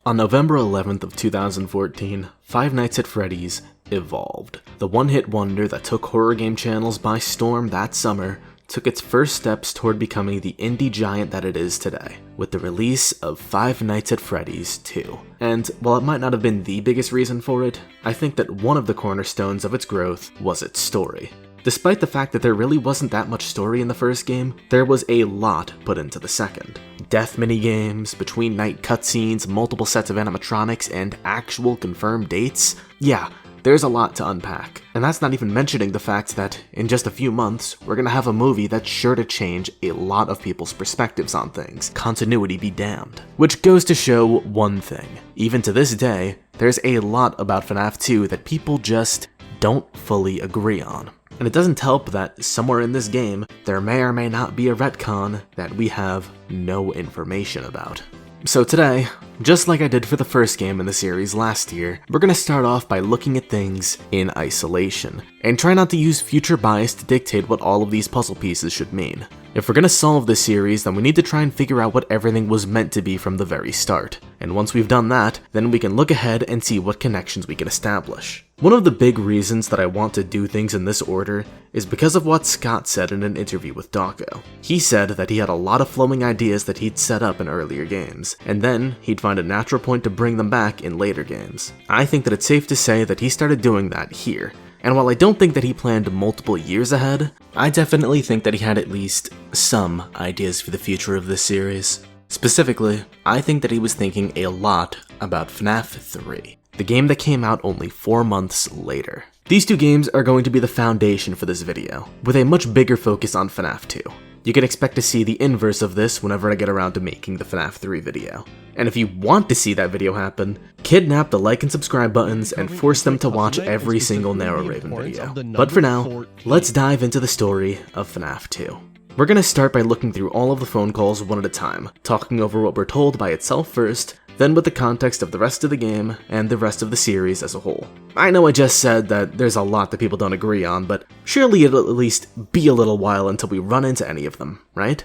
On November 11th of 2014, Five Nights at Freddy's evolved. The one-hit wonder that took horror game channels by storm that summer took its first steps toward becoming the indie giant that it is today, with the release of Five Nights at Freddy's 2. And while it might not have been the biggest reason for it, I think that one of the cornerstones of its growth was its story. Despite the fact that there really wasn't that much story in the first game, there was a lot put into the second. Death minigames, between night cutscenes, multiple sets of animatronics, and actual confirmed dates. Yeah, there's a lot to unpack. And that's not even mentioning the fact that in just a few months, we're gonna have a movie that's sure to change a lot of people's perspectives on things. Continuity be damned. Which goes to show one thing. Even to this day, there's a lot about FNAF 2 that people just don't fully agree on. And it doesn't help that somewhere in this game, there may or may not be a retcon that we have no information about. So today, just like I did for the first game in the series last year, we're gonna start off by looking at things in isolation, and try not to use future bias to dictate what all of these puzzle pieces should mean. If we're gonna solve this series, then we need to try and figure out what everything was meant to be from the very start. And once we've done that, then we can look ahead and see what connections we can establish. One of the big reasons that I want to do things in this order is because of what Scott said in an interview with Dawko. He said that he had a lot of flowing ideas that he'd set up in earlier games, and then he'd find a natural point to bring them back in later games. I think that it's safe to say that he started doing that here. And while I don't think that he planned multiple years ahead, I definitely think that he had at least some ideas for the future of this series. Specifically, I think that he was thinking a lot about FNAF 3, the game that came out only 4 months later. These two games are going to be the foundation for this video, with a much bigger focus on FNAF 2. You can expect to see the inverse of this whenever I get around to making the FNAF 3 video. And if you want to see that video happen, kidnap the like and subscribe buttons and force them to watch every single Narrow Raven video. But for now, let's dive into the story of FNAF 2. We're gonna start by looking through all of the phone calls one at a time, talking over what we're told by itself first, then with the context of the rest of the game and the rest of the series as a whole. I know I just said that there's a lot that people don't agree on, but surely it'll at least be a little while until we run into any of them, right?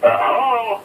Hello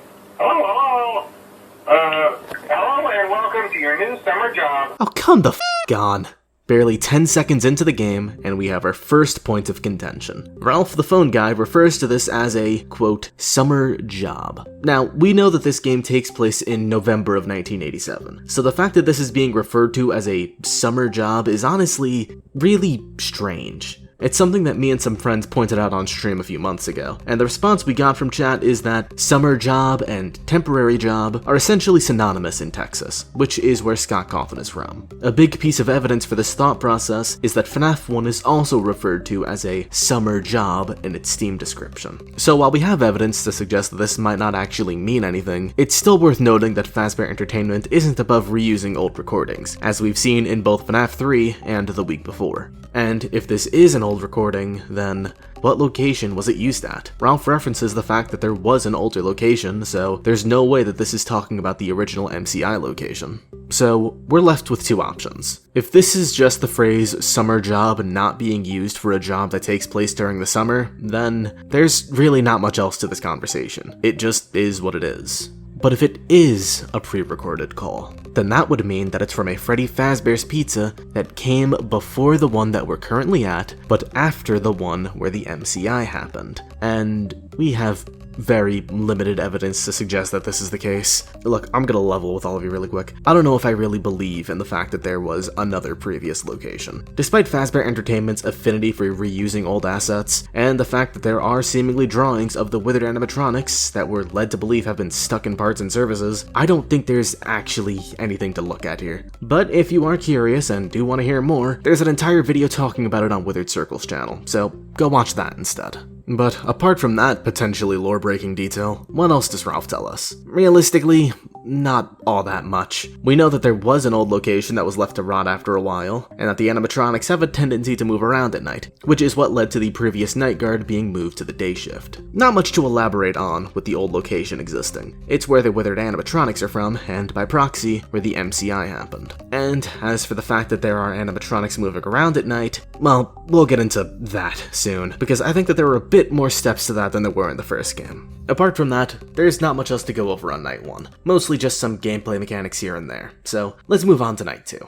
and welcome to your new summer job. Oh, come the f*** on. Barely 10 seconds into the game, and we have our first point of contention. Ralph the phone guy refers to this as a, quote, summer job. Now, we know that this game takes place in November of 1987, so the fact that this is being referred to as a summer job is honestly really strange. It's something that me and some friends pointed out on stream a few months ago, and the response we got from chat is that summer job and temporary job are essentially synonymous in Texas, which is where Scottcawthon is from. A big piece of evidence for this thought process is that FNAF 1 is also referred to as a summer job in its Steam description. So while we have evidence to suggest that this might not actually mean anything, it's still worth noting that Fazbear Entertainment isn't above reusing old recordings, as we've seen in both FNAF 3 and the week before. And if this is an old recording, then what location was it used at? Ralph references the fact that there was an older location, so there's no way that this is talking about the original MCI location. So we're left with two options. If this is just the phrase summer job not being used for a job that takes place during the summer, then there's really not much else to this conversation. It just is what it is. But if it is a pre-recorded call, then that would mean that it's from a Freddy Fazbear's Pizza that came before the one that we're currently at, but after the one where the MCI happened. And we have very limited evidence to suggest that this is the case. Look, I'm gonna level with all of you really quick. I don't know if I really believe in the fact that there was another previous location. Despite Fazbear Entertainment's affinity for reusing old assets, and the fact that there are seemingly drawings of the withered animatronics that we're led to believe have been stuck in parts and services, I don't think there's actually anything to look at here. But if you are curious and do want to hear more, there's an entire video talking about it on Withered Circle's channel, so go watch that instead. But apart from that potentially lore-breaking detail, what else does Ralph tell us? Realistically, not all that much. We know that there was an old location that was left to rot after a while, and that the animatronics have a tendency to move around at night, which is what led to the previous night guard being moved to the day shift. Not much to elaborate on with the old location existing. It's where the withered animatronics are from, and by proxy, where the MCI happened. And as for the fact that there are animatronics moving around at night, well, we'll get into that soon, because I think that there were a bit more steps to that than there were in the first game. Apart from that, there's not much else to go over on night 1, mostly just some gameplay mechanics here and there, so let's move on to night 2.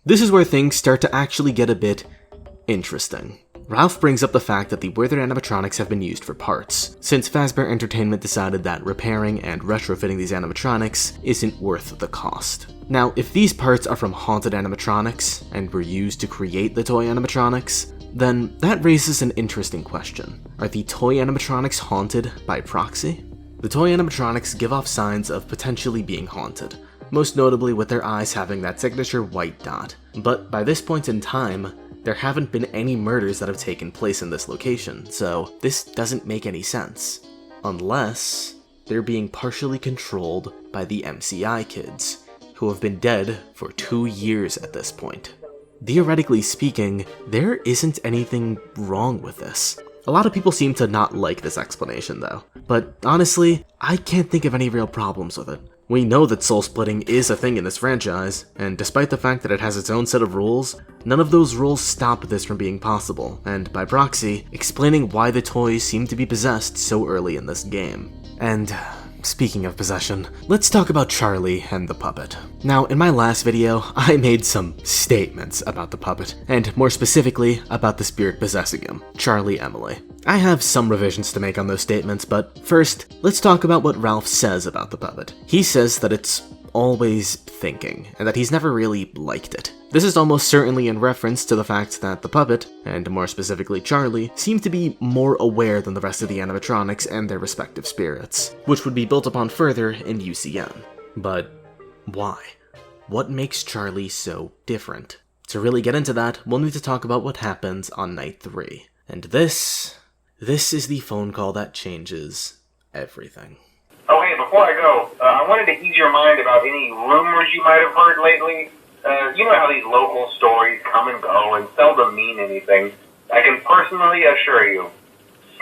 This is where things start to actually get a bit interesting. Ralph brings up the fact that the withered animatronics have been used for parts, since Fazbear Entertainment decided that repairing and retrofitting these animatronics isn't worth the cost. Now, if these parts are from haunted animatronics, and were used to create the toy animatronics, then that raises an interesting question. Are the toy animatronics haunted by proxy? The toy animatronics give off signs of potentially being haunted, most notably with their eyes having that signature white dot. But by this point in time, there haven't been any murders that have taken place in this location, so this doesn't make any sense. Unless they're being partially controlled by the MCI kids, who have been dead for 2 years at this point. Theoretically speaking, there isn't anything wrong with this. A lot of people seem to not like this explanation though, but honestly, I can't think of any real problems with it. We know that soul splitting is a thing in this franchise, and despite the fact that it has its own set of rules, none of those rules stop this from being possible, and by proxy, explaining why the toys seem to be possessed so early in this game. And speaking of possession, let's talk about Charlie and the puppet. Now, in my last video, I made some statements about the puppet, and more specifically, about the spirit possessing him, Charlie Emily. I have some revisions to make on those statements, but first, let's talk about what Ralph says about the puppet. He says that it's always thinking, and that he's never really liked it. This is almost certainly in reference to the fact that the puppet, and more specifically Charlie, seem to be more aware than the rest of the animatronics and their respective spirits, which would be built upon further in UCN. But why? What makes Charlie so different? To really get into that, we'll need to talk about what happens on night 3. And this is the phone call that changes everything. Oh, hey, before I go, I wanted to ease your mind about any rumors you might have heard lately. You know how these local stories come and go and seldom mean anything. I can personally assure you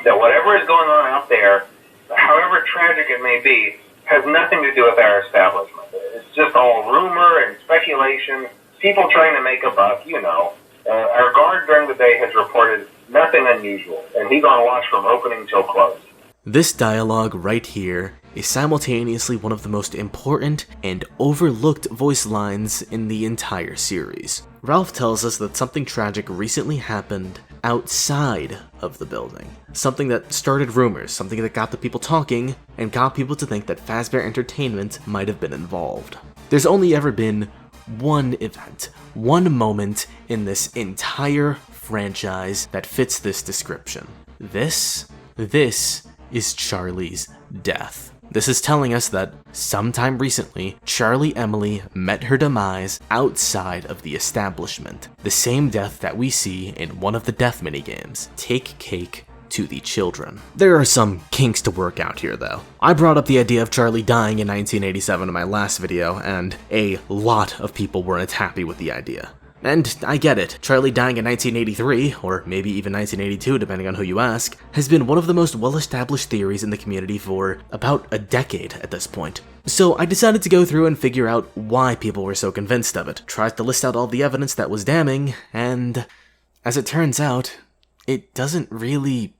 that whatever is going on out there, however tragic it may be, has nothing to do with our establishment. It's just all rumor and speculation, people trying to make a buck, you know. Our guard during the day has reported nothing unusual, and he's on watch from opening till close. This dialogue right here is simultaneously one of the most important and overlooked voice lines in the entire series. Ralph tells us that something tragic recently happened outside of the building. Something that started rumors, something that got the people talking, and got people to think that Fazbear Entertainment might have been involved. There's only ever been one event, one moment in this entire franchise that fits this description. This is Charlie's death. This is telling us that sometime recently, Charlie Emily met her demise outside of the establishment. The same death that we see in one of the death minigames, Take Cake to the Children. There are some kinks to work out here though. I brought up the idea of Charlie dying in 1987 in my last video, and a lot of people weren't happy with the idea. And I get it, Charlie dying in 1983, or maybe even 1982 depending on who you ask, has been one of the most well-established theories in the community for about a decade at this point. So I decided to go through and figure out why people were so convinced of it, tried to list out all the evidence that was damning, and as it turns out, it doesn't really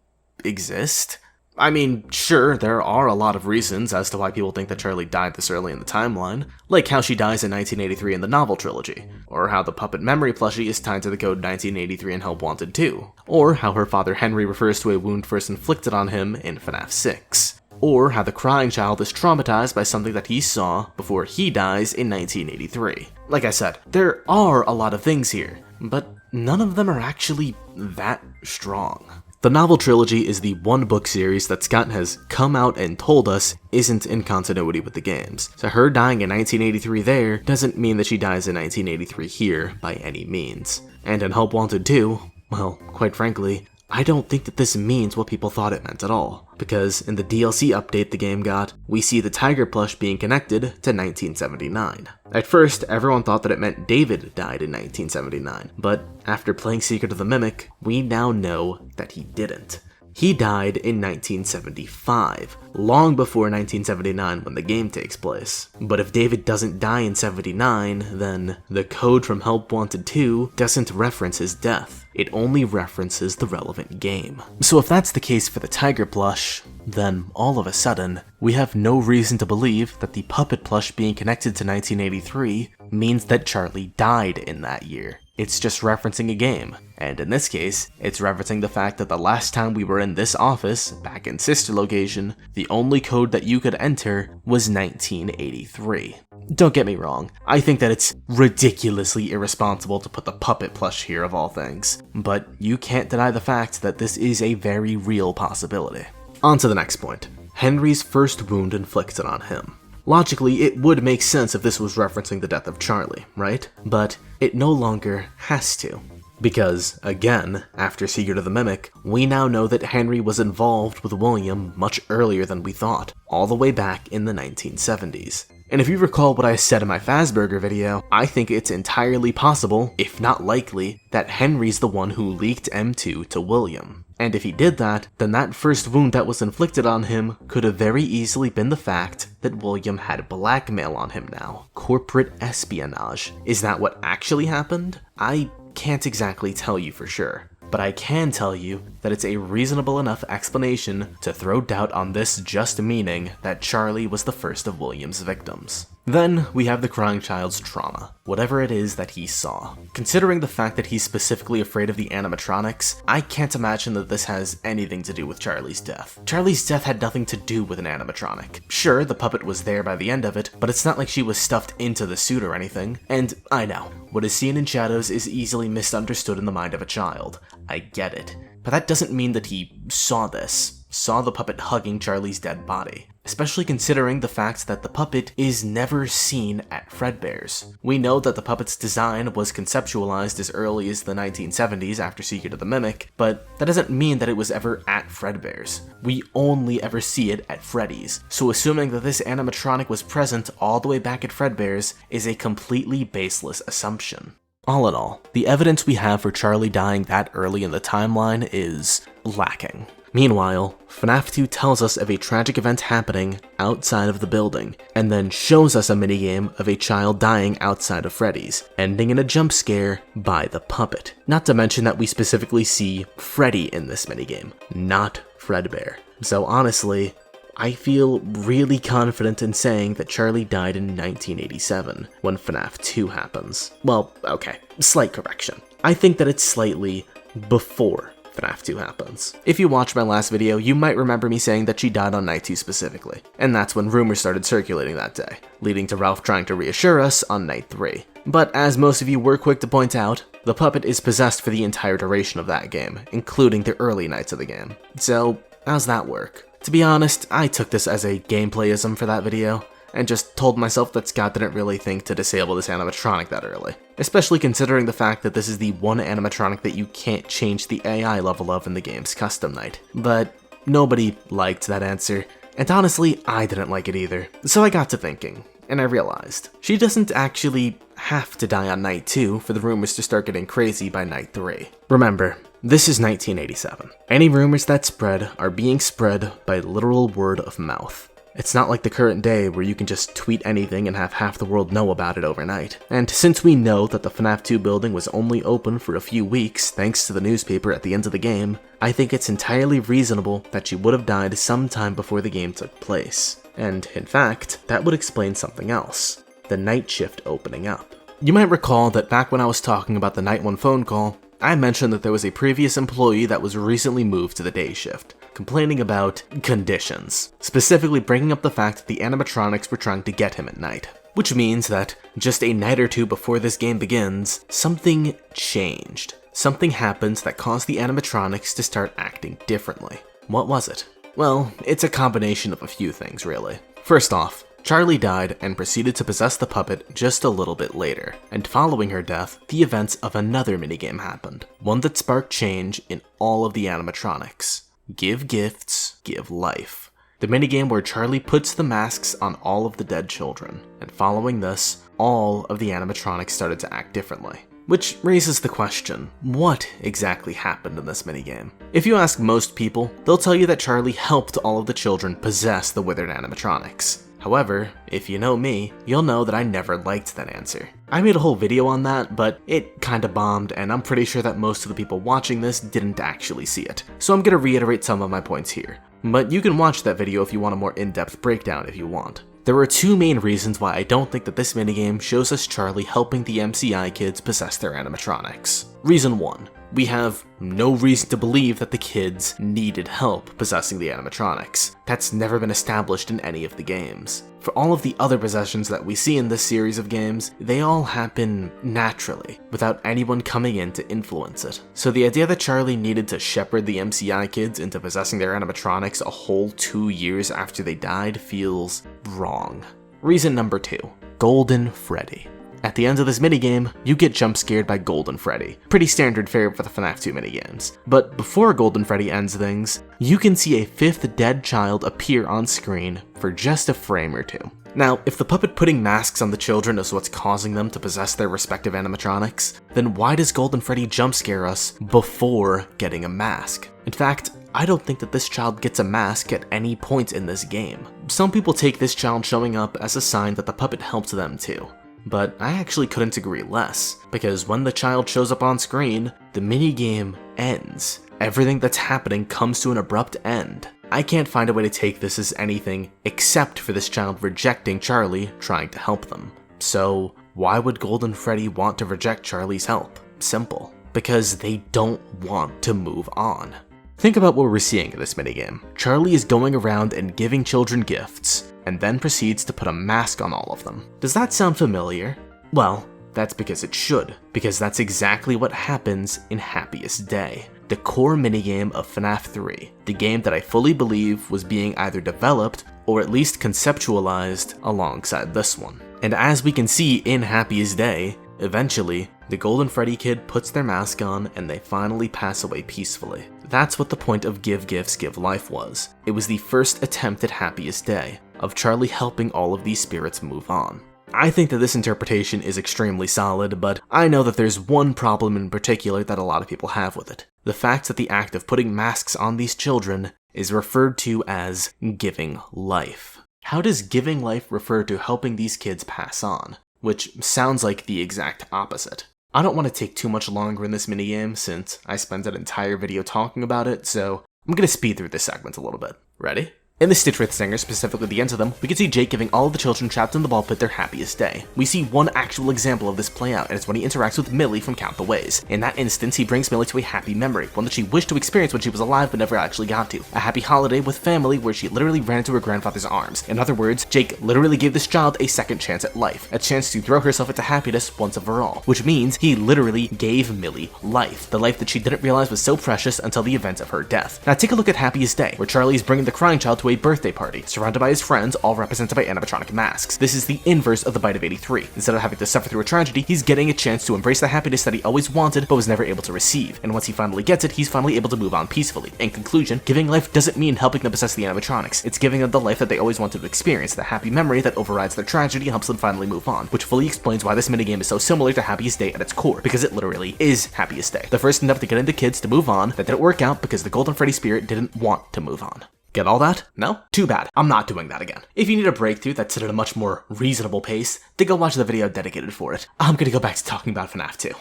exist. I mean, sure, there are a lot of reasons as to why people think that Charlie died this early in the timeline, like how she dies in 1983 in the novel trilogy, or how the puppet memory plushie is tied to the code 1983 in Help Wanted 2, or how her father Henry refers to a wound first inflicted on him in FNAF 6, or how the crying child is traumatized by something that he saw before he dies in 1983. Like I said, there are a lot of things here, but none of them are actually that strong. The novel trilogy is the one book series that Scott has come out and told us isn't in continuity with the games. So her dying in 1983 there doesn't mean that she dies in 1983 here by any means. And in Help Wanted 2, well, quite frankly, I don't think that this means what people thought it meant at all, because in the DLC update the game got, we see the tiger plush being connected to 1979. At first, everyone thought that it meant David died in 1979, but after playing Secret of the Mimic, we now know that he didn't. He died in 1975, long before 1979 when the game takes place. But if David doesn't die in 79, then the code from Help Wanted 2 doesn't reference his death. It only references the relevant game. So if that's the case for the tiger plush, then all of a sudden, we have no reason to believe that the puppet plush being connected to 1983 means that Charlie died in that year. It's just referencing a game, and in this case, it's referencing the fact that the last time we were in this office, back in Sister Location, the only code that you could enter was 1983. Don't get me wrong, I think that it's ridiculously irresponsible to put the puppet plush here of all things, but you can't deny the fact that this is a very real possibility. On to the next point, Henry's first wound inflicted on him. Logically, it would make sense if this was referencing the death of Charlie, right? But it no longer has to. Because, again, after Secret of the Mimic, we now know that Henry was involved with William much earlier than we thought, all the way back in the 1970s. And if you recall what I said in my Fazburger video, I think it's entirely possible, if not likely, that Henry's the one who leaked M2 to William. And if he did that, then that first wound that was inflicted on him could have very easily been the fact that William had blackmail on him now. Corporate espionage. Is that what actually happened? I can't exactly tell you for sure, but I can tell you that it's a reasonable enough explanation to throw doubt on this just meaning that Charlie was the first of William's victims. Then we have the crying child's trauma, whatever it is that he saw. Considering the fact that he's specifically afraid of the animatronics, I can't imagine that this has anything to do with Charlie's death. Charlie's death had nothing to do with an animatronic. Sure, the puppet was there by the end of it, but it's not like she was stuffed into the suit or anything. And I know, what is seen in shadows is easily misunderstood in the mind of a child. I get it. But that doesn't mean that he saw the puppet hugging Charlie's dead body. Especially considering the fact that the puppet is never seen at Fredbear's. We know that the puppet's design was conceptualized as early as the 1970s after Secret of the Mimic, but that doesn't mean that it was ever at Fredbear's. We only ever see it at Freddy's, so assuming that this animatronic was present all the way back at Fredbear's is a completely baseless assumption. All in all, the evidence we have for Charlie dying that early in the timeline is lacking. Meanwhile, FNAF 2 tells us of a tragic event happening outside of the building, and then shows us a minigame of a child dying outside of Freddy's, ending in a jump scare by the puppet. Not to mention that we specifically see Freddy in this minigame, not Fredbear. So honestly, I feel really confident in saying that Charlie died in 1987, when FNAF 2 happens. Well, okay, slight correction. I think that it's slightly before FNAF 2 happens. If you watched my last video, you might remember me saying that she died on night 2 specifically, and that's when rumors started circulating that day, leading to Ralph trying to reassure us on night 3. But as most of you were quick to point out, the puppet is possessed for the entire duration of that game, including the early nights of the game. So, how's that work? To be honest, I took this as a gameplayism for that video, and just told myself that Scott didn't really think to disable this animatronic that early. Especially considering the fact that this is the one animatronic that you can't change the AI level of in the game's custom night. But nobody liked that answer, and honestly, I didn't like it either. So I got to thinking, and I realized, she doesn't actually have to die on night 2 for the rumors to start getting crazy by night 3. Remember, this is 1987. Any rumors that spread are being spread by literal word of mouth. It's not like the current day where you can just tweet anything and have half the world know about it overnight. And since we know that the FNAF 2 building was only open for a few weeks thanks to the newspaper at the end of the game, I think it's entirely reasonable that she would have died sometime before the game took place. And in fact, that would explain something else. The night shift opening up. You might recall that back when I was talking about the night 1 phone call, I mentioned that there was a previous employee that was recently moved to the day shift, complaining about conditions, specifically bringing up the fact that the animatronics were trying to get him at night. Which means that just a night or two before this game begins, something changed. Something happened that caused the animatronics to start acting differently. What was it? Well, it's a combination of a few things really. First off, Charlie died and proceeded to possess the puppet just a little bit later, and following her death, the events of another minigame happened, one that sparked change in all of the animatronics. Give gifts, give life. The minigame where Charlie puts the masks on all of the dead children, and following this, all of the animatronics started to act differently. Which raises the question, what exactly happened in this minigame? If you ask most people, they'll tell you that Charlie helped all of the children possess the withered animatronics. However, if you know me, you'll know that I never liked that answer. I made a whole video on that, but it kinda bombed, and I'm pretty sure that most of the people watching this didn't actually see it. So I'm gonna reiterate some of my points here. But you can watch that video if you want a more in-depth breakdown if you want. There are two main reasons why I don't think that this minigame shows us Charlie helping the MCI kids possess their animatronics. Reason 1. We have no reason to believe that the kids needed help possessing the animatronics. That's never been established in any of the games. For all of the other possessions that we see in this series of games, they all happen naturally, without anyone coming in to influence it. So the idea that Charlie needed to shepherd the MCI kids into possessing their animatronics a whole 2 years after they died feels wrong. Reason number 2. Golden Freddy. At the end of this minigame, you get jump scared by Golden Freddy. Pretty standard fare for the FNAF 2 minigames. But before Golden Freddy ends things, you can see a 5th dead child appear on screen for just a frame or two. Now, if the puppet putting masks on the children is what's causing them to possess their respective animatronics, then why does Golden Freddy jump scare us before getting a mask? In fact, I don't think that this child gets a mask at any point in this game. Some people take this child showing up as a sign that the puppet helped them too. But I actually couldn't agree less, because when the child shows up on screen, the minigame ends. Everything that's happening comes to an abrupt end. I can't find a way to take this as anything except for this child rejecting Charlie trying to help them. So why would Golden Freddy want to reject Charlie's help? Simple. Because they don't want to move on. Think about what we're seeing in this minigame. Charlie is going around and giving children gifts, and then proceeds to put a mask on all of them. Does that sound familiar? Well, that's because it should, because that's exactly what happens in Happiest Day, the core minigame of FNAF 3, the game that I fully believe was being either developed or at least conceptualized alongside this one. And as we can see in Happiest Day, eventually, the Golden Freddy kid puts their mask on and they finally pass away peacefully. That's what the point of Give Gifts, Give Life was. It was the first attempt at Happiest Day, of Charlie helping all of these spirits move on. I think that this interpretation is extremely solid, but I know that there's one problem in particular that a lot of people have with it. The fact that the act of putting masks on these children is referred to as giving life. How does giving life refer to helping these kids pass on? Which sounds like the exact opposite. I don't want to take too much longer in this minigame since I spent an entire video talking about it, so I'm gonna speed through this segment a little bit. Ready? In the Stitchwraith Singer, specifically the end of them, we can see Jake giving all of the children trapped in the ball pit their happiest day. We see one actual example of this play out, and it's when he interacts with Millie from Count the Ways. In that instance, he brings Millie to a happy memory, one that she wished to experience when she was alive but never actually got to. A happy holiday with family where she literally ran into her grandfather's arms. In other words, Jake literally gave this child a second chance at life, a chance to throw herself into happiness once and for all, which means he literally gave Millie life, the life that she didn't realize was so precious until the event of her death. Now take a look at Happiest Day, where Charlie is bringing the crying child to a birthday party, surrounded by his friends, all represented by animatronic masks. This is the inverse of the Bite of 83. Instead of having to suffer through a tragedy, he's getting a chance to embrace the happiness that he always wanted but was never able to receive. And once he finally gets it, he's finally able to move on peacefully. In conclusion, giving life doesn't mean helping them possess the animatronics. It's giving them the life that they always wanted to experience, the happy memory that overrides their tragedy and helps them finally move on, which fully explains why this minigame is so similar to Happiest Day at its core, because it literally is Happiest Day. The first enough to get into kids to move on that didn't work out because the Golden Freddy spirit didn't want to move on. Get all that? No? Too bad. I'm not doing that again. If you need a breakthrough that's at a much more reasonable pace, then go watch the video dedicated for it. I'm gonna go back to talking about FNAF 2.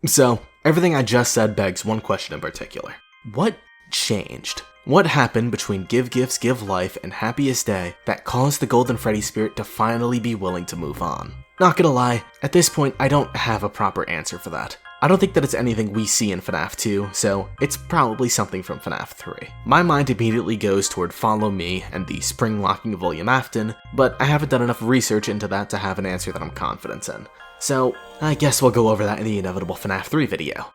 So, everything I just said begs one question in particular. What changed? What happened between Give Gifts, Give Life and Happiest Day that caused the Golden Freddy spirit to finally be willing to move on? Not gonna lie, at this point I don't have a proper answer for that. I don't think that it's anything we see in FNAF 2, so it's probably something from FNAF 3. My mind immediately goes toward Follow Me and the spring locking of William Afton, but I haven't done enough research into that to have an answer that I'm confident in. So, I guess we'll go over that in the inevitable FNAF 3 video.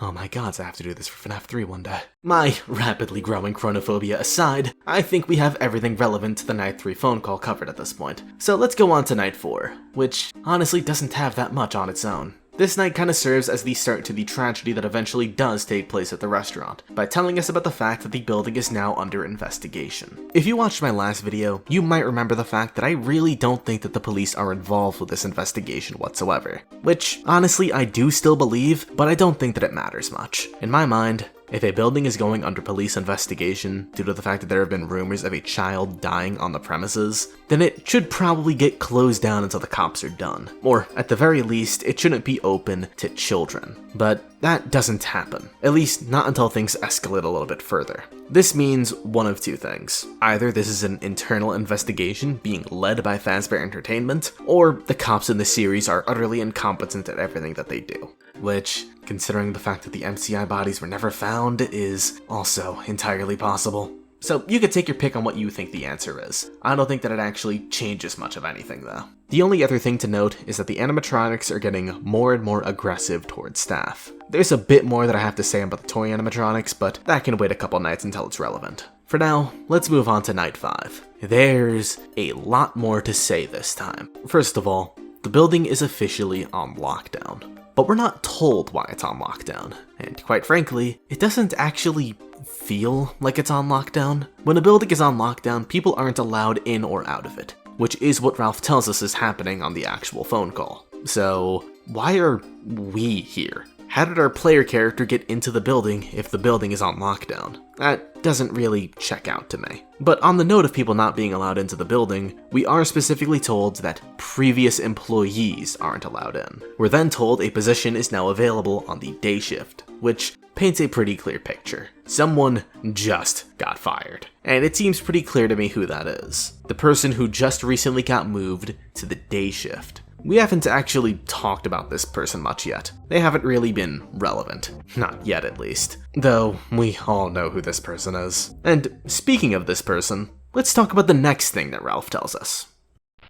Oh my god, I have to do this for FNAF 3 one day. My rapidly growing chronophobia aside, I think we have everything relevant to the Night 3 phone call covered at this point. So let's go on to Night 4, which honestly doesn't have that much on its own. This night kind of serves as the start to the tragedy that eventually does take place at the restaurant, by telling us about the fact that the building is now under investigation. If you watched my last video, you might remember the fact that I really don't think that the police are involved with this investigation whatsoever. Which, honestly, I do still believe, but I don't think that it matters much. In my mind, if a building is going under police investigation due to the fact that there have been rumors of a child dying on the premises, then it should probably get closed down until the cops are done. Or, at the very least, it shouldn't be open to children. But that doesn't happen. At least, not until things escalate a little bit further. This means one of two things. Either this is an internal investigation being led by Fazbear Entertainment, or the cops in the series are utterly incompetent at everything that they do. Which, considering the fact that the MCI bodies were never found, is also entirely possible. So you could take your pick on what you think the answer is. I don't think that it actually changes much of anything though. The only other thing to note is that the animatronics are getting more and more aggressive towards staff. There's a bit more that I have to say about the toy animatronics, but that can wait a couple nights until it's relevant. For now, let's move on to Night 5. There's a lot more to say this time. First of all, the building is officially on lockdown. But we're not told why it's on lockdown, and quite frankly, it doesn't actually feel like it's on lockdown. When a building is on lockdown, people aren't allowed in or out of it, which is what Ralph tells us is happening on the actual phone call. So, why are we here? How did our player character get into the building if the building is on lockdown? That doesn't really check out to me. But on the note of people not being allowed into the building, we are specifically told that previous employees aren't allowed in. We're then told a position is now available on the day shift, which paints a pretty clear picture. Someone just got fired. And it seems pretty clear to me who that is. The person who just recently got moved to the day shift. We haven't actually talked about this person much yet. They haven't really been relevant. Not yet, at least. Though, we all know who this person is. And speaking of this person, let's talk about the next thing that Ralph tells us.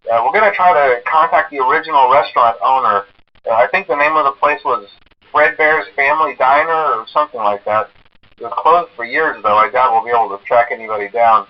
We're going to try to contact the original restaurant owner. I think the name of the place was Fredbear's Family Diner or something like that. It was closed for years, though. I doubt we'll be able to track anybody down.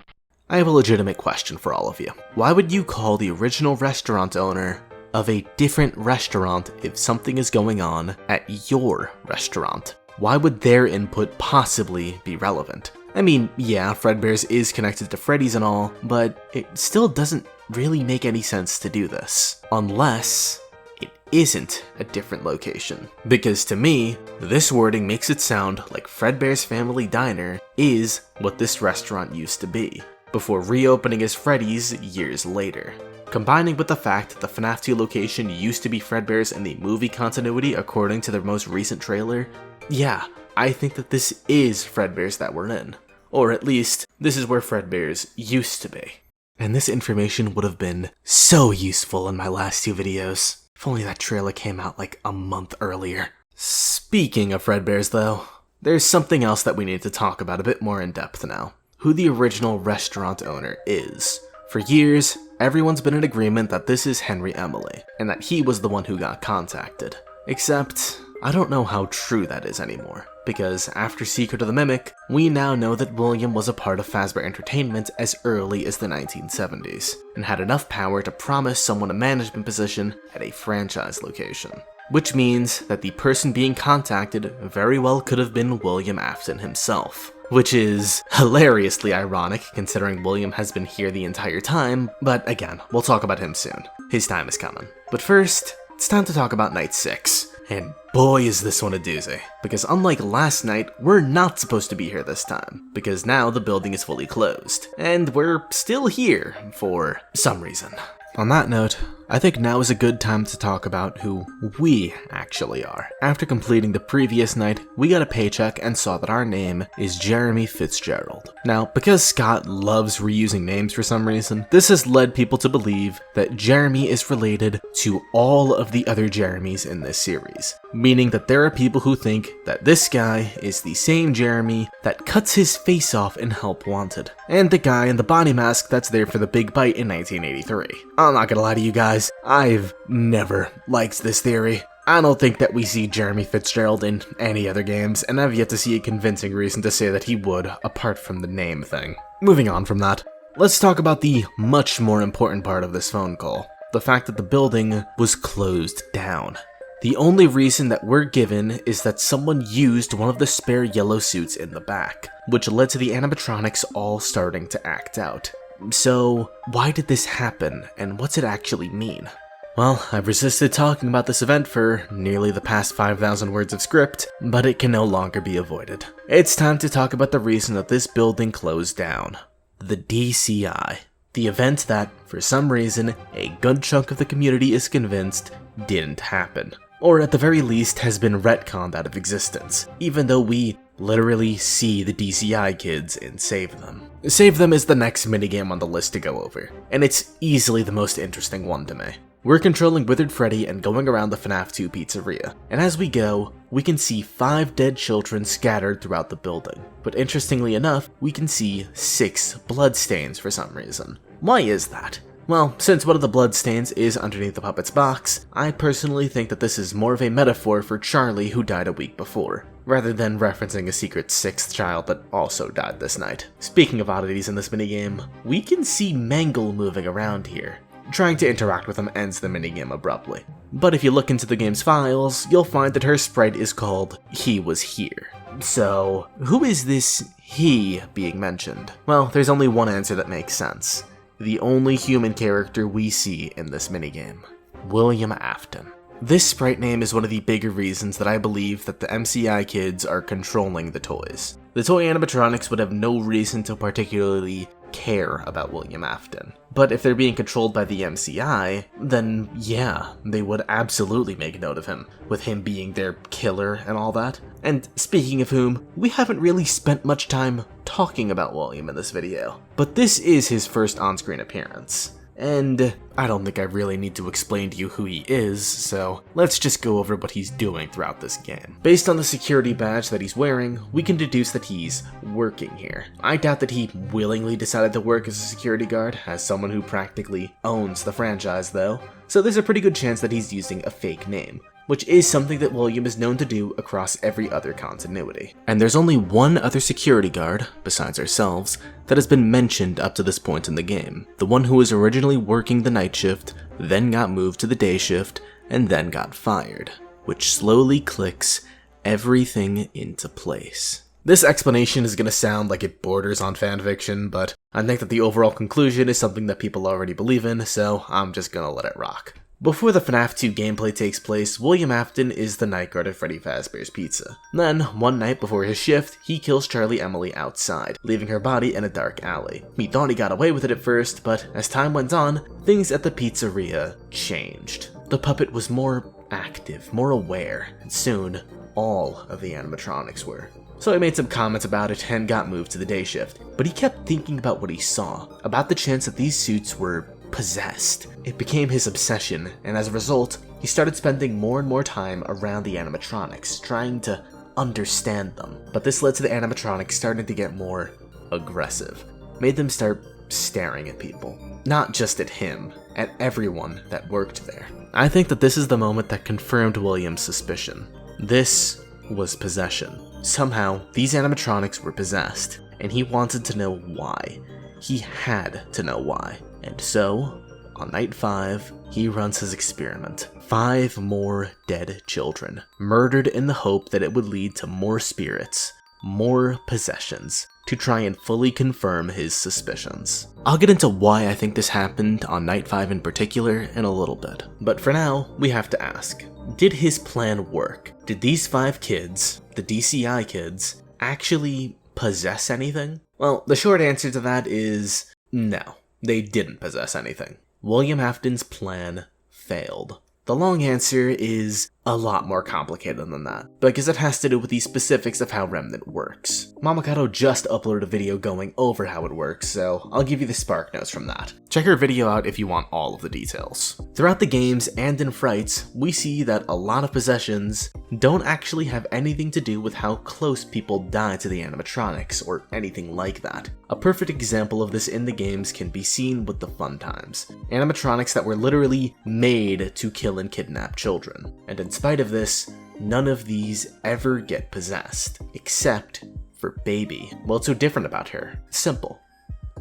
I have a legitimate question for all of you. Why would you call the original restaurant owner of a different restaurant if something is going on at your restaurant? Why would their input possibly be relevant? I mean, yeah, Fredbear's is connected to Freddy's and all, but it still doesn't really make any sense to do this. Unless it isn't a different location. Because to me, this wording makes it sound like Fredbear's Family Diner is what this restaurant used to be, before reopening as Freddy's years later. Combining with the fact that the FNAF 2 location used to be Fredbear's in the movie continuity according to their most recent trailer, yeah, I think that this is Fredbear's that we're in. Or at least, this is where Fredbear's used to be. And this information would have been so useful in my last two videos. If only that trailer came out like a month earlier. Speaking of Fredbear's though, there's something else that we need to talk about a bit more in depth now. Who the original restaurant owner is. For years, everyone's been in agreement that this is Henry Emily, and that he was the one who got contacted. Except, I don't know how true that is anymore, because after Secret of the Mimic, we now know that William was a part of Fazbear Entertainment as early as the 1970s, and had enough power to promise someone a management position at a franchise location. Which means that the person being contacted very well could have been William Afton himself. Which is hilariously ironic considering William has been here the entire time, but again, we'll talk about him soon. His time is coming. But first, it's time to talk about Night 6. And boy is this one a doozy, because unlike last night, we're not supposed to be here this time, because now the building is fully closed, and we're still here for some reason. On that note, I think now is a good time to talk about who we actually are. After completing the previous night, we got a paycheck and saw that our name is Jeremy Fitzgerald. Now, because Scott loves reusing names for some reason, this has led people to believe that Jeremy is related to all of the other Jeremys in this series, meaning that there are people who think that this guy is the same Jeremy that cuts his face off in Help Wanted, and the guy in the body mask that's there for the big bite in 1983. I'm not gonna lie to you guys, I've never liked this theory. I don't think that we see Jeremy Fitzgerald in any other games, and I've yet to see a convincing reason to say that he would, apart from the name thing. Moving on from that, let's talk about the much more important part of this phone call. The fact that the building was closed down. The only reason that we're given is that someone used one of the spare yellow suits in the back, which led to the animatronics all starting to act out. So, why did this happen, and what's it actually mean? Well, I've resisted talking about this event for nearly the past 5,000 words of script, but it can no longer be avoided. It's time to talk about the reason that this building closed down. The DCI. The event that, for some reason, a good chunk of the community is convinced didn't happen. Or at the very least has been retconned out of existence, even though we literally see the DCI kids in Save Them. Save Them is the next minigame on the list to go over, and it's easily the most interesting one to me. We're controlling Withered Freddy and going around the FNAF2 pizzeria, and as we go, we can see 5 dead children scattered throughout the building. But interestingly enough, we can see 6 bloodstains for some reason. Why is that? Well, since one of the bloodstains is underneath the puppet's box, I personally think that this is more of a metaphor for Charlie who died a week before, rather than referencing a secret 6th child that also died this night. Speaking of oddities in this minigame, we can see Mangle moving around here. Trying to interact with him ends the minigame abruptly. But if you look into the game's files, you'll find that her sprite is called He Was Here. So, who is this he being mentioned? Well, there's only one answer that makes sense. The only human character we see in this minigame. William Afton. This sprite name is one of the bigger reasons that I believe that the MCI kids are controlling the toys. The toy animatronics would have no reason to particularly care about William Afton. But if they're being controlled by the MCI, then yeah, they would absolutely make note of him, with him being their killer and all that. And speaking of whom, we haven't really spent much time talking about William in this video, but this is his first on-screen appearance. And I don't think I really need to explain to you who he is, so let's just go over what he's doing throughout this game. Based on the security badge that he's wearing, we can deduce that he's working here. I doubt that he willingly decided to work as a security guard, as someone who practically owns the franchise though, so there's a pretty good chance that he's using a fake name, which is something that William is known to do across every other continuity. And there's only one other security guard, besides ourselves, that has been mentioned up to this point in the game. The one who was originally working the night shift, then got moved to the day shift, and then got fired, which slowly clicks everything into place. This explanation is going to sound like it borders on fanfiction, but I think that the overall conclusion is something that people already believe in, so I'm just going to let it rock. Before the FNAF 2 gameplay takes place, William Afton is the night guard at Freddy Fazbear's Pizza. Then, one night before his shift, he kills Charlie Emily outside, leaving her body in a dark alley. He thought he got away with it at first, but as time went on, things at the pizzeria changed. The puppet was more active, more aware, and soon, all of the animatronics were. So he made some comments about it and got moved to the day shift, but he kept thinking about what he saw, about the chance that these suits were possessed. It became his obsession, and as a result, he started spending more and more time around the animatronics, trying to understand them. But this led to the animatronics starting to get more aggressive, made them start staring at people. Not just at him, at everyone that worked there. I think that this is the moment that confirmed William's suspicion. This was possession. Somehow, these animatronics were possessed, and he wanted to know why. He had to know why. And so, on night 5, he runs his experiment. 5 more dead children, murdered in the hope that it would lead to more spirits, more possessions, to try and fully confirm his suspicions. I'll get into why I think this happened on night 5 in particular in a little bit. But for now, we have to ask, did his plan work? Did these 5 kids, the DCI kids, actually possess anything? Well, the short answer to that is no. They didn't possess anything. William Afton's plan failed. The long answer is a lot more complicated than that, because it has to do with the specifics of how Remnant works. Mamakato just uploaded a video going over how it works, so I'll give you the spark notes from that. Check her video out if you want all of the details. Throughout the games and in Frights, we see that a lot of possessions don't actually have anything to do with how close people die to the animatronics or anything like that. A perfect example of this in the games can be seen with the Fun Times, animatronics that were literally made to kill and kidnap children. And in spite of this, none of these ever get possessed, except for Baby. What's so different about her? Simple.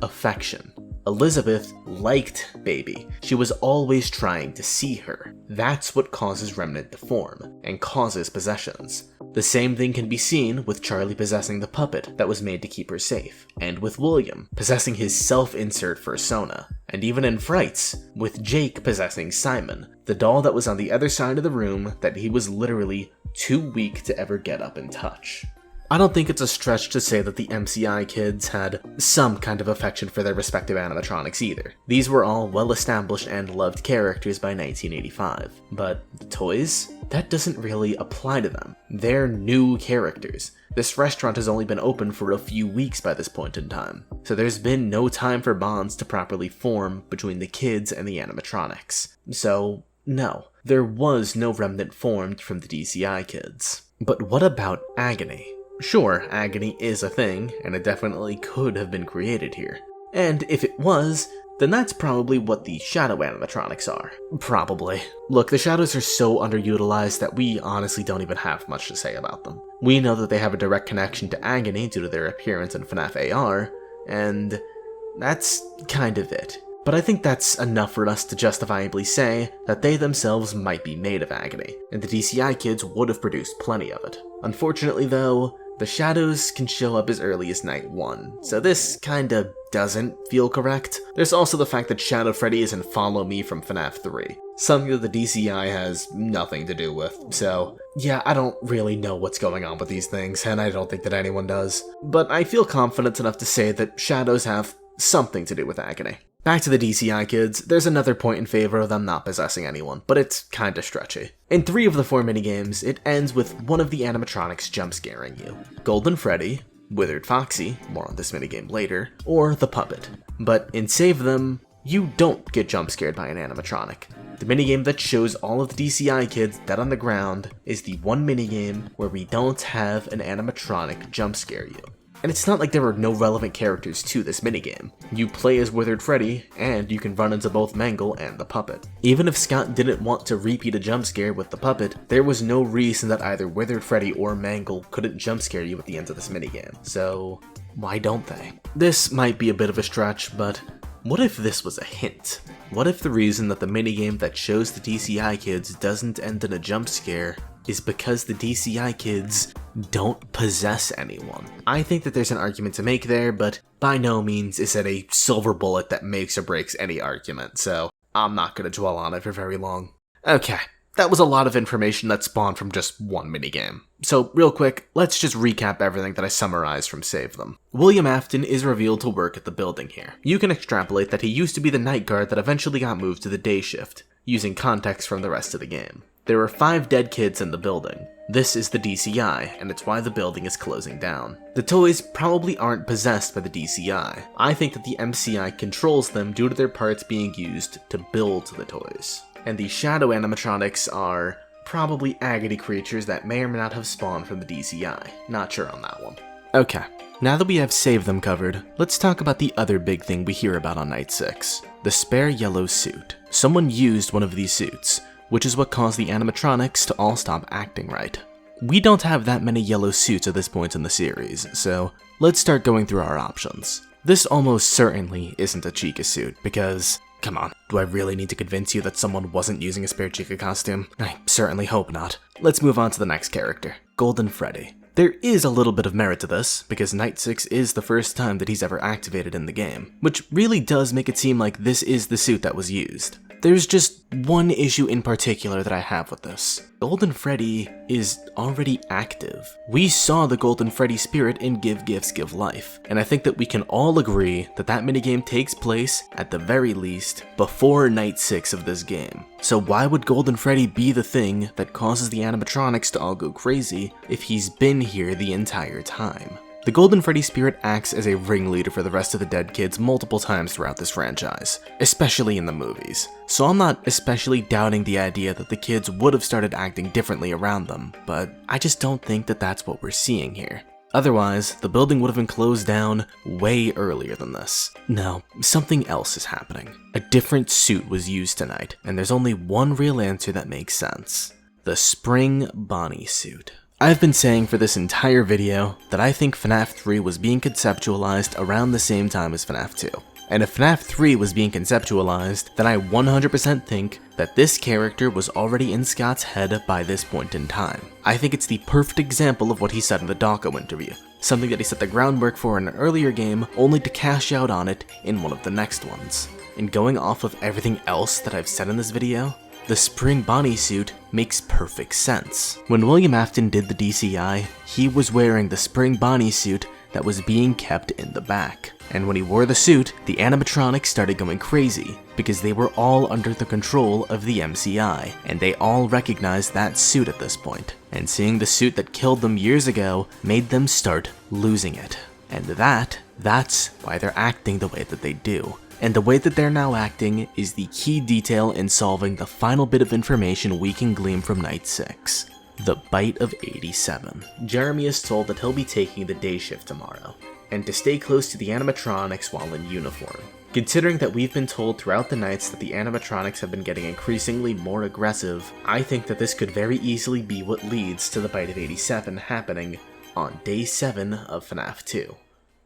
Affection. Elizabeth liked Baby. She was always trying to see her. That's what causes Remnant to form, and causes possessions. The same thing can be seen with Charlie possessing the puppet that was made to keep her safe, and with William possessing his self-insert persona, and even in Frights, with Jake possessing Simon, the doll that was on the other side of the room that he was literally too weak to ever get up and touch. I don't think it's a stretch to say that the MCI kids had some kind of affection for their respective animatronics either. These were all well-established and loved characters by 1985. But the toys? That doesn't really apply to them. They're new characters. This restaurant has only been open for a few weeks by this point in time, so there's been no time for bonds to properly form between the kids and the animatronics. So, no, there was no remnant formed from the DCI kids. But what about Agony? Sure, Agony is a thing, and it definitely could have been created here. And if it was, then that's probably what the shadow animatronics are. Probably. Look, the shadows are so underutilized that we honestly don't even have much to say about them. We know that they have a direct connection to Agony due to their appearance in FNAF AR, and that's kind of it. But I think that's enough for us to justifiably say that they themselves might be made of Agony, and the DCI kids would have produced plenty of it. Unfortunately though, the shadows can show up as early as night 1, so this kinda doesn't feel correct. There's also the fact that Shadow Freddy is in Follow Me from FNAF 3, something that the DCI has nothing to do with, so yeah, I don't really know what's going on with these things, and I don't think that anyone does. But I feel confident enough to say that shadows have something to do with Agony. Back to the DCI kids, there's another point in favor of them not possessing anyone, but it's kinda stretchy. In 3 of the 4 minigames, it ends with one of the animatronics jump scaring you. Golden Freddy, Withered Foxy, more on this minigame later, or the puppet. But in Save Them, you don't get jump scared by an animatronic. The minigame that shows all of the DCI kids dead on the ground is the one minigame where we don't have an animatronic jump scare you. And it's not like there are no relevant characters to this minigame. You play as Withered Freddy, and you can run into both Mangle and the puppet. Even if Scott didn't want to repeat a jump scare with the puppet, there was no reason that either Withered Freddy or Mangle couldn't jump scare you at the end of this minigame. So, why don't they? This might be a bit of a stretch, but what if this was a hint? What if the reason that the minigame that shows the DCI kids doesn't end in a jump scare is because the DCI kids don't possess anyone? I think that there's an argument to make there, but by no means is it a silver bullet that makes or breaks any argument, so I'm not going to dwell on it for very long. Okay, that was a lot of information that spawned from just one minigame. So real quick, let's just recap everything that I summarized from Save Them. William Afton is revealed to work at the building here. You can extrapolate that he used to be the night guard that eventually got moved to the day shift, using context from the rest of the game. There are 5 dead kids in the building. This is the DCI, and it's why the building is closing down. The toys probably aren't possessed by the DCI. I think that the MCI controls them due to their parts being used to build the toys. And the shadow animatronics are probably agony creatures that may or may not have spawned from the DCI. Not sure on that one. Okay, now that we have Save Them covered, let's talk about the other big thing we hear about on Night 6. The spare yellow suit. Someone used one of these suits, which is what caused the animatronics to all stop acting right. We don't have that many yellow suits at this point in the series, so let's start going through our options. This almost certainly isn't a Chica suit, because, come on, do I really need to convince you that someone wasn't using a spare Chica costume? I certainly hope not. Let's move on to the next character, Golden Freddy. There is a little bit of merit to this, because Night 6 is the first time that he's ever activated in the game, which really does make it seem like this is the suit that was used. There's just one issue in particular that I have with this. Golden Freddy is already active. We saw the Golden Freddy spirit in Give Gifts, Give Life, and I think that we can all agree that that minigame takes place, at the very least, before Night 6 of this game. So why would Golden Freddy be the thing that causes the animatronics to all go crazy if he's been here the entire time? The Golden Freddy spirit acts as a ringleader for the rest of the dead kids multiple times throughout this franchise, especially in the movies. So I'm not especially doubting the idea that the kids would have started acting differently around them, but I just don't think that that's what we're seeing here. Otherwise, the building would have been closed down way earlier than this. No, something else is happening. A different suit was used tonight, and there's only one real answer that makes sense. The Spring Bonnie Suit. I've been saying for this entire video that I think FNAF 3 was being conceptualized around the same time as FNAF 2. And if FNAF 3 was being conceptualized, then I 100% think that this character was already in Scott's head by this point in time. I think it's the perfect example of what he said in the Dawko interview, something that he set the groundwork for in an earlier game, only to cash out on it in one of the next ones. And going off of everything else that I've said in this video, the Spring Bonnie suit makes perfect sense. When William Afton did the DCI, he was wearing the Spring Bonnie suit that was being kept in the back. And when he wore the suit, the animatronics started going crazy, because they were all under the control of the MCI, and they all recognized that suit at this point. And seeing the suit that killed them years ago made them start losing it. And that's why they're acting the way that they do. And the way that they're now acting is the key detail in solving the final bit of information we can glean from Night 6. The Bite of 87. Jeremy is told that he'll be taking the day shift tomorrow, and to stay close to the animatronics while in uniform. Considering that we've been told throughout the nights that the animatronics have been getting increasingly more aggressive, I think that this could very easily be what leads to the Bite of 87 happening on day 7 of FNAF 2.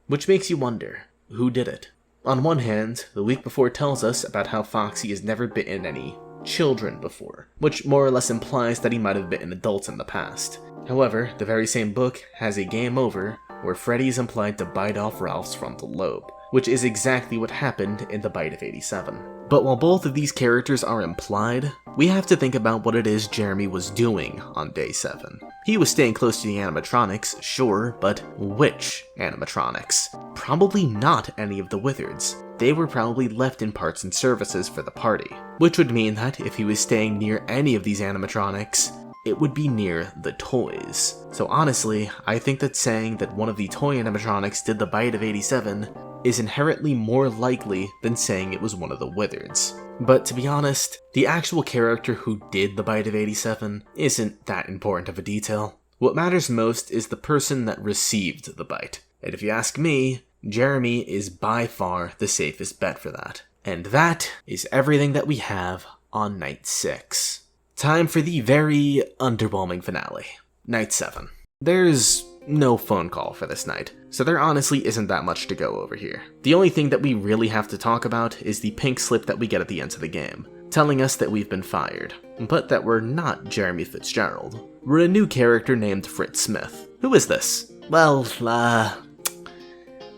Which makes you wonder, who did it? On one hand, the week before tells us about how Foxy has never bitten any children before, which more or less implies that he might have bitten adults in the past. However, the very same book has a game over where Freddy is implied to bite off Ralph's frontal lobe, which is exactly what happened in the Bite of 87. But while both of these characters are implied, we have to think about what it is Jeremy was doing on day 7. He was staying close to the animatronics, sure, but which animatronics? Probably not any of the Wizards. They were probably left in parts and services for the party, which would mean that if he was staying near any of these animatronics, it would be near the toys. So honestly, I think that saying that one of the toy animatronics did the Bite of 87 is inherently more likely than saying it was one of the Wizards. But to be honest, the actual character who did the Bite of 87 isn't that important of a detail. What matters most is the person that received the bite. And if you ask me, Jeremy is by far the safest bet for that. And that is everything that we have on Night 6. Time for the very underwhelming finale, Night 7. There's no phone call for this night, so there honestly isn't that much to go over here. The only thing that we really have to talk about is the pink slip that we get at the end of the game, telling us that we've been fired, but that we're not Jeremy Fitzgerald. We're a new character named Fritz Smith. Who is this? Well,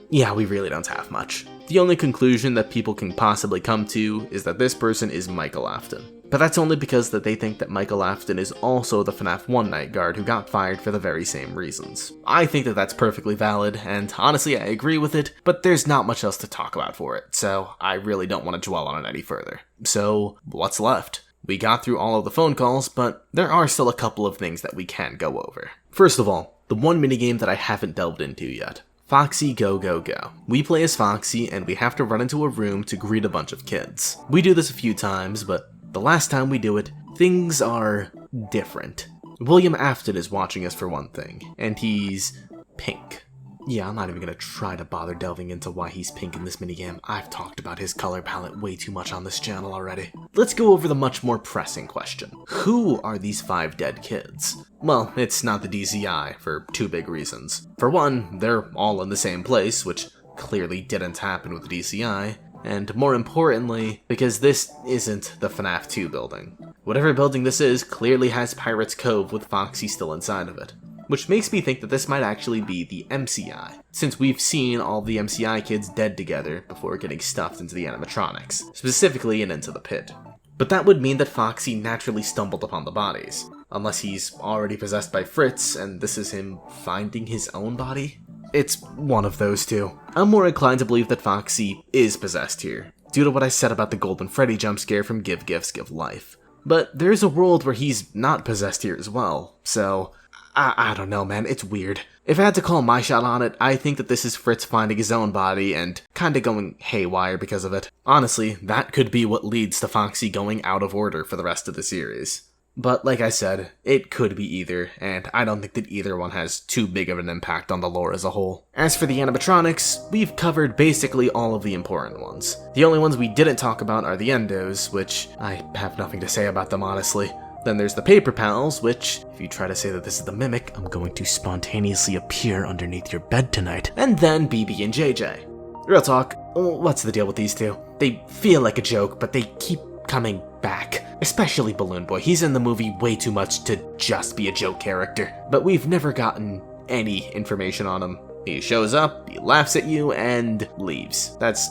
yeah, we really don't have much. The only conclusion that people can possibly come to is that this person is Michael Afton. But that's only because that they think that Michael Afton is also the FNAF 1 night guard who got fired for the very same reasons. I think that that's perfectly valid, and honestly I agree with it, but there's not much else to talk about for it, so I really don't want to dwell on it any further. So, what's left? We got through all of the phone calls, but there are still a couple of things that we can go over. First of all, the one minigame that I haven't delved into yet. Foxy Go Go Go. We play as Foxy and we have to run into a room to greet a bunch of kids. We do this a few times, but the last time we do it, things are different. William Afton is watching us for one thing, and he's pink. Yeah, I'm not even gonna try to bother delving into why he's pink in this minigame. I've talked about his color palette way too much on this channel already. Let's go over the much more pressing question. Who are these 5 dead kids? Well, it's not the DCI for 2 big reasons. For one, they're all in the same place, which clearly didn't happen with the DCI. And more importantly, because this isn't the FNAF 2 building. Whatever building this is clearly has Pirate's Cove with Foxy still inside of it. Which makes me think that this might actually be the MCI, since we've seen all the MCI kids dead together before getting stuffed into the animatronics, specifically in Into the Pit. But that would mean that Foxy naturally stumbled upon the bodies, unless he's already possessed by Fritz and this is him finding his own body? It's one of those two. I'm more inclined to believe that Foxy is possessed here, due to what I said about the Golden Freddy jump scare from Give Gifts, Give Life. But there's a world where he's not possessed here as well, so I don't know, man, it's weird. If I had to call my shot on it, I think that this is Fritz finding his own body and kinda going haywire because of it. Honestly, that could be what leads to Foxy going out of order for the rest of the series. But like I said, it could be either, and I don't think that either one has too big of an impact on the lore as a whole. As for the animatronics, we've covered basically all of the important ones. The only ones we didn't talk about are the endos, which I have nothing to say about them honestly. Then there's the Paper Pals, which, if you try to say that this is the Mimic, I'm going to spontaneously appear underneath your bed tonight. And then BB and JJ. Real talk, what's the deal with these two? They feel like a joke, but they keep coming back. Especially Balloon Boy. He's in the movie way too much to just be a joke character. But we've never gotten any information on him. He shows up, he laughs at you, and leaves. That's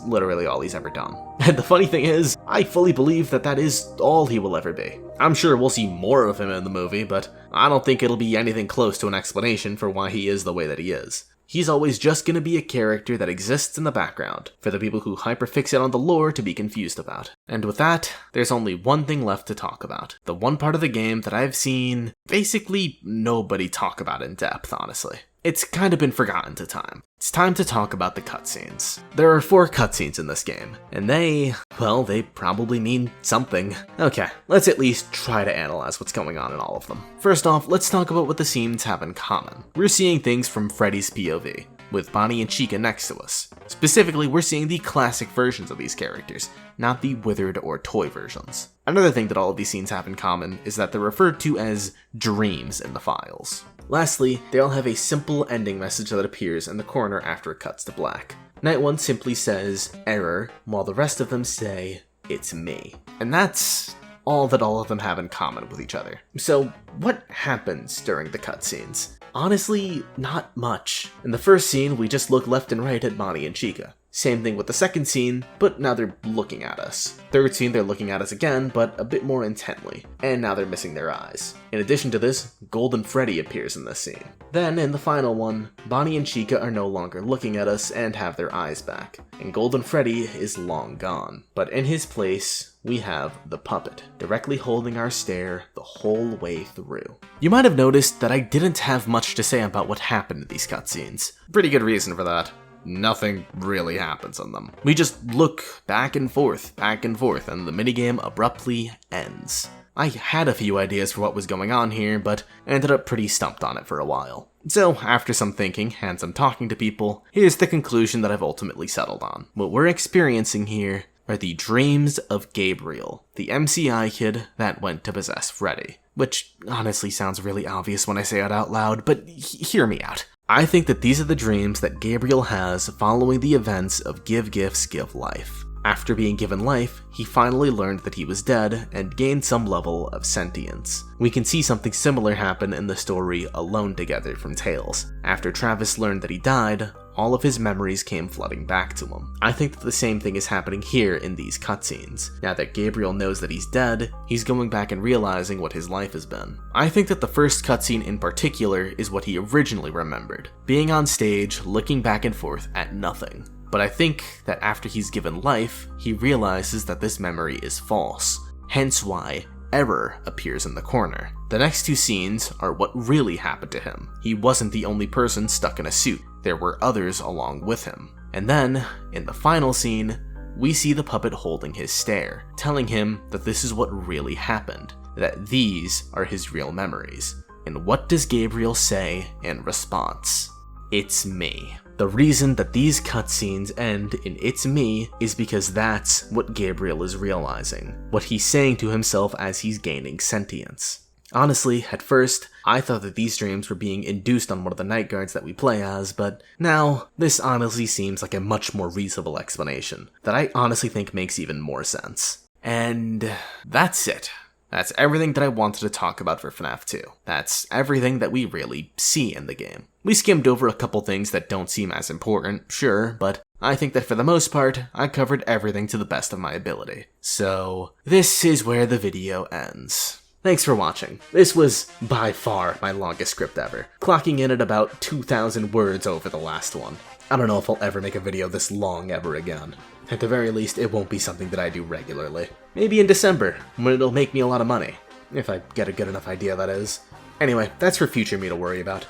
literally all he's ever done. And the funny thing is, I fully believe that that is all he will ever be. I'm sure we'll see more of him in the movie, but I don't think it'll be anything close to an explanation for why he is the way that he is. He's always just gonna be a character that exists in the background, for the people who hyperfixate on the lore to be confused about. And with that, there's only one thing left to talk about. The one part of the game that I've seen basically nobody talk about in depth, honestly. It's kind of been forgotten to time. It's time to talk about the cutscenes. There are 4 cutscenes in this game, and they probably mean something. Okay, let's at least try to analyze what's going on in all of them. First off, let's talk about what the scenes have in common. We're seeing things from Freddy's POV, with Bonnie and Chica next to us. Specifically, we're seeing the classic versions of these characters, not the withered or toy versions. Another thing that all of these scenes have in common is that they're referred to as dreams in the files. Lastly, they all have a simple ending message that appears in the corner after it cuts to black. Night 1 simply says, "Error," while the rest of them say, "It's me." And that's all that all of them have in common with each other. So, what happens during the cutscenes? Honestly, not much. In the first scene, we just look left and right at Bonnie and Chica. Same thing with the second scene, but now they're looking at us. Third scene, they're looking at us again, but a bit more intently, and now they're missing their eyes. In addition to this, Golden Freddy appears in this scene. Then, in the final one, Bonnie and Chica are no longer looking at us and have their eyes back, and Golden Freddy is long gone. But in his place, we have the puppet, directly holding our stare the whole way through. You might have noticed that I didn't have much to say about what happened in these cutscenes. Pretty good reason for that. Nothing really happens in them. We just look back and forth, and the minigame abruptly ends. I had a few ideas for what was going on here, but ended up pretty stumped on it for a while. So, after some thinking and some talking to people, here's the conclusion that I've ultimately settled on. What we're experiencing here are the dreams of Gabriel, the MCI kid that went to possess Freddy. Which honestly sounds really obvious when I say it out loud, but hear me out. I think that these are the dreams that Gabriel has following the events of Give Gifts, Give Life. After being given life, he finally learned that he was dead and gained some level of sentience. We can see something similar happen in the story Alone Together from Tales. After Travis learned that he died, all of his memories came flooding back to him. I think that the same thing is happening here in these cutscenes. Now that Gabriel knows that he's dead, he's going back and realizing what his life has been. I think that the first cutscene in particular is what he originally remembered, being on stage, looking back and forth at nothing. But I think that after he's given life, he realizes that this memory is false, hence why Error appears in the corner. The next 2 scenes are what really happened to him. He wasn't the only person stuck in a suit. There were others along with him. And then, in the final scene, we see the puppet holding his stare, telling him that this is what really happened, that these are his real memories. And what does Gabriel say in response? It's me. The reason that these cutscenes end in "it's me" is because that's what Gabriel is realizing, what he's saying to himself as he's gaining sentience. Honestly, at first, I thought that these dreams were being induced on one of the night guards that we play as, but now, this honestly seems like a much more reasonable explanation, that I honestly think makes even more sense. And that's it. That's everything that I wanted to talk about for FNAF 2. That's everything that we really see in the game. We skimmed over a couple things that don't seem as important, sure, but I think that for the most part, I covered everything to the best of my ability. So, this is where the video ends. Thanks for watching. This was by far my longest script ever, clocking in at about 2,000 words over the last one. I don't know if I'll ever make a video this long ever again. At the very least, it won't be something that I do regularly. Maybe in December, when it'll make me a lot of money. If I get a good enough idea, that is. Anyway, that's for future me to worry about.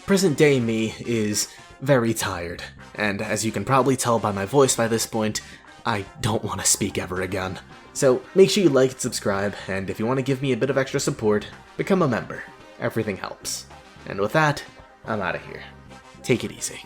Present day me is very tired, and as you can probably tell by my voice by this point, I don't want to speak ever again. So make sure you like and subscribe, and if you want to give me a bit of extra support, become a member. Everything helps. And with that, I'm out of here. Take it easy.